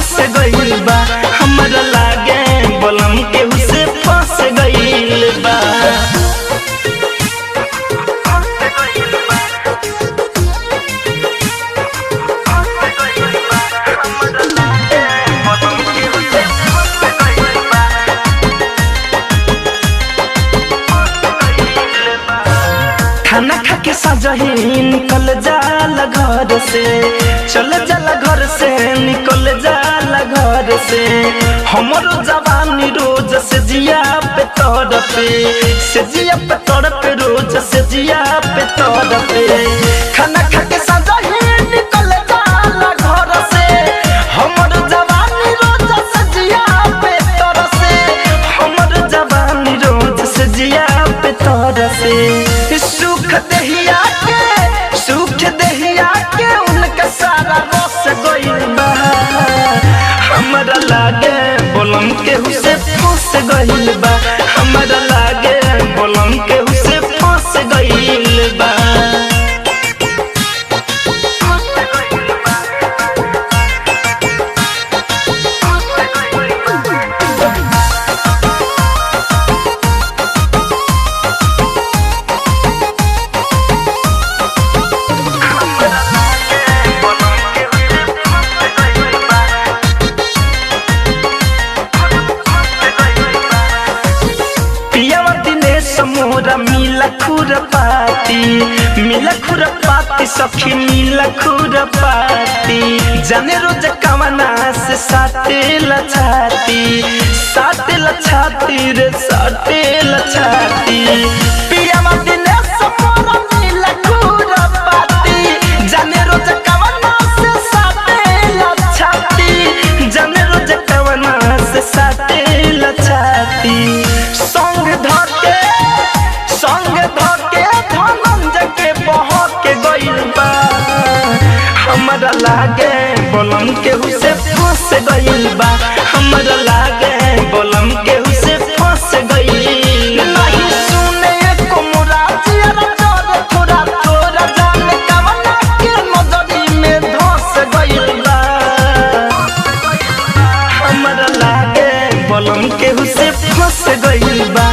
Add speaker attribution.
Speaker 1: फंस गइल बा हमरा लागे बलम केहू से फंस गइल बा। खाना खा के सजही निकल जाला घर से, चल जाला घर से निकल जाला घर से। हमरो जवानी रोज से जिया पे तड़पे, से जिया पे तड़पे रोज से जिया पे तड़पे। खाना खा के सजही निकल जाला घर से, हमरो जवानी रोज से जिया पे तरसे, हमरो जवानी रोज से जिया पे तरसे। सुख दहिया के उनका सारा रस गइल बा हमरा लागे बलम केहू से फंस गइल बा हमरा लागे बलम केहू से फंस गइल बा। मोरा मिला खुरपाती सखी मिला खुरपाती, जाने रोज कवना से साटे लछाती रे साटे लछाती। पियावा दिनेश मोरा मिला खुरपाती, जाने रोज कवना से साटे लछाती, जाने रोज कवना से साटे लछाती। हमरा लागे बलम केहू से फंस गइल बा हमरा लागे बलम केहू से फंस गइल। नहीं सुने को मुराजिया तोर थोड़ा तोरा जाने कवना के नजरी में धंस गइल बा हमरा लागे बलम केहू से फंस गइल बा।